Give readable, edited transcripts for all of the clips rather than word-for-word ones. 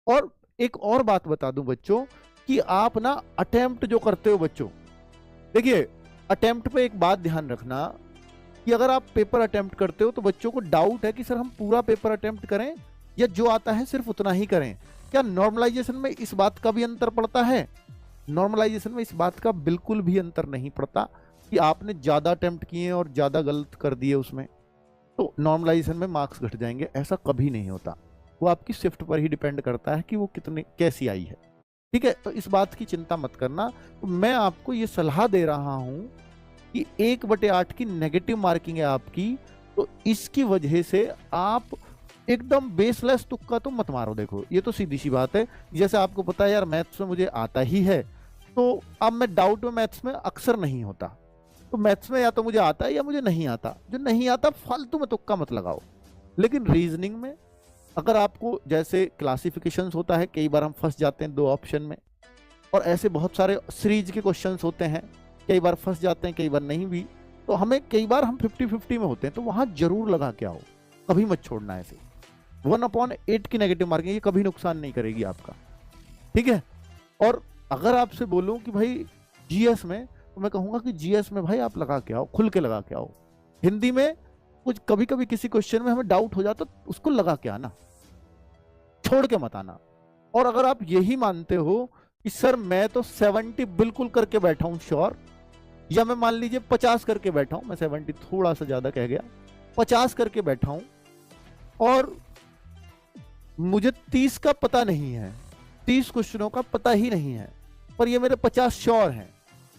और एक और बात बता दूं बच्चों, कि आप ना अटेम्प्ट जो करते हो बच्चों, देखिए अटेम्प्ट पे एक बात ध्यान रखना, कि अगर आप पेपर अटेम्प्ट करते हो तो बच्चों को डाउट है कि सर हम पूरा पेपर अटेम्प्ट करें या जो आता है सिर्फ उतना ही करें। क्या नॉर्मलाइजेशन में इस बात का भी अंतर पड़ता है? नॉर्मलाइजेशन में इस बात का बिल्कुल भी अंतर नहीं पड़ता कि आपने ज्यादा अटेम्प्ट किए और ज्यादा गलत कर दिए उसमें तो नॉर्मलाइजेशन में मार्क्स घट जाएंगे, ऐसा कभी नहीं होता। वो आपकी शिफ्ट पर ही डिपेंड करता है कि वो कितने कैसी आई है। ठीक है, तो इस बात की चिंता मत करना। तो मैं आपको ये सलाह दे रहा हूं कि 1/8 की नेगेटिव मार्किंग है आपकी, तो इसकी वजह से आप एकदम बेसलेस तुक्का तो मत मारो। देखो ये तो सीधी सी बात है, जैसे आपको पता है यार मैथ्स में मुझे आता ही है, तो अब मैं डाउट में मैथ्स में अक्सर नहीं होता, तो मैथ्स में या तो मुझे आता है या मुझे नहीं आता, जो नहीं आता फालतू में तुक्का मत लगाओ। लेकिन रीजनिंग में अगर आपको जैसे क्लासिफिकेशंस होता है, कई बार हम फंस जाते हैं 2 ऑप्शन में, और ऐसे बहुत सारे सीरीज के क्वेश्चंस होते हैं, कई बार फंस जाते हैं कई बार नहीं भी, तो हमें कई बार हम 50-50 में होते हैं, तो वहां जरूर लगा के आओ, कभी मत छोड़ना। ऐसे 1/8 की नेगेटिव मार्किंग ये कभी नुकसान नहीं करेगी आपका। ठीक है, और अगर आपसे बोलूं कि भाई जीएस में, तो मैं कहूंगा कि जीएस में भाई आप लगा के आओ, खुल के लगा के आओ। हिंदी में कुछ कभी कभी किसी क्वेश्चन में हमें डाउट हो जाता, तो उसको लगा के आना, छोड़ के मत आना। और अगर आप यही मानते हो कि सर मैं तो 70 बिल्कुल करके बैठा हूं श्योर, या मैं मान लीजिए 50 करके बैठा हूं, मैं 70 थोड़ा सा ज्यादा कह गया, 50 करके बैठा हूं और मुझे 30 का पता नहीं है, 30 क्वेश्चनों का पता ही नहीं है, पर ये मेरे 50 श्योर हैं,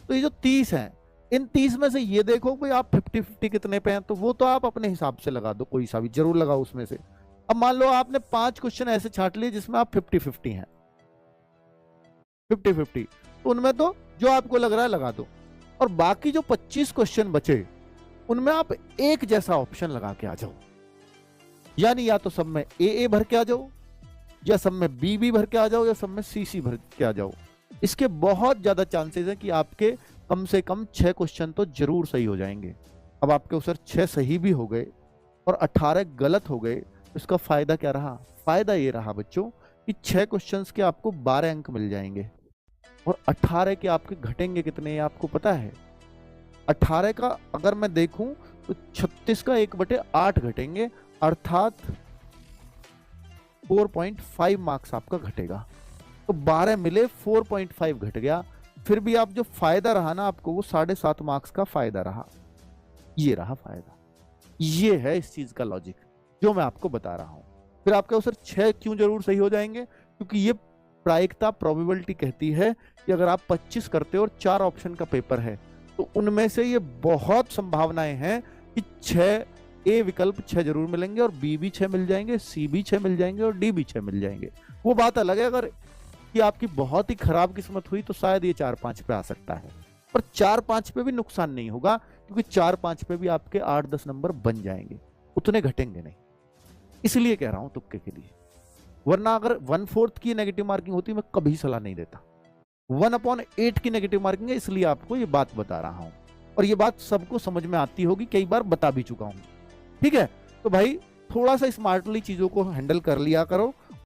तो ये जो 30 हैं, इन 30 में से ये देखो भाई आप 50-50 कितने पे हैं, तो वो तो आप अपने हिसाब से लगा दो, कोई सा भी जरूर लगाओ उसमें से। अब मान लो आपने 5 क्वेश्चन ऐसे छांट लिए जिसमें आप 50-50 हैं, 50-50, तो उनमें तो जो आपको लग रहा है लगा दो, और बाकी जो 25 क्वेश्चन बचे उनमें आप एक जैसा ऑप्शन लगा के आ जाओ, यानी या तो सब में ए भर के आ जाओ, या सब में बी भर के आ जाओ, या सब में सी भर के आ जाओ। इसके बहुत ज्यादा चांसेस है कि आपके कम से कम 6 क्वेश्चन तो जरूर सही हो जाएंगे। अब आपके सर 6 सही भी हो गए और 18 गलत हो गए, तो इसका फायदा क्या रहा? फायदा ये रहा बच्चों कि 6 क्वेश्चंस के आपको 12 अंक मिल जाएंगे, और 18 के आपके घटेंगे कितने आपको पता है? 18 का अगर मैं देखूं तो 36 का 1/8 घटेंगे, अर्थात 4.5 मार्क्स आपका घटेगा। तो 12 मिले 4.5 घट गया, फिर भी आप जो फायदा रहा ना आपको, वो 7.5 मार्क्स का फायदा रहा। ये रहा फायदा, ये है इस चीज का लॉजिक जो मैं आपको बता रहा हूं। फिर आपके सर 6 क्यों जरूर सही हो जाएंगे? क्योंकि ये प्रायिकता प्रोबेबिलिटी कहती है कि अगर आप 25 करते हो और 4 ऑप्शन का पेपर है, तो उनमें से ये बहुत संभावनाएं हैं कि 6 ए विकल्प 6 जरूर मिलेंगे, और बी भी 6 मिल जाएंगे, सी भी 6 मिल जाएंगे, और डी भी 6 मिल जाएंगे। वो बात अलग है अगर कि आपकी बहुत ही खराब किस्मत हुई तो शायद ये 4-5 पे आ सकता है, पर 4-5 पे भी नुकसान नहीं होगा, क्योंकि 4-5 पे भी आपके 8-10 नंबर बन जाएंगे, उतने घटेंगे नहीं। इसलिए कह रहा हूं तुक्के के लिए, वरना अगर 1/4 की नेगेटिव मार्किंग होती मैं कभी सलाह नहीं देता। 1/8 की नेगेटिव मार्किंग है, इसलिए आपको ये बात बता रहा हूं, और ये बात सबको समझ में आती होगी, कई बार बता भी चुका हूं। ठीक है, तो भाई थोड़ा सा स्मार्टली चीजों को हैंडल कर लिया करो,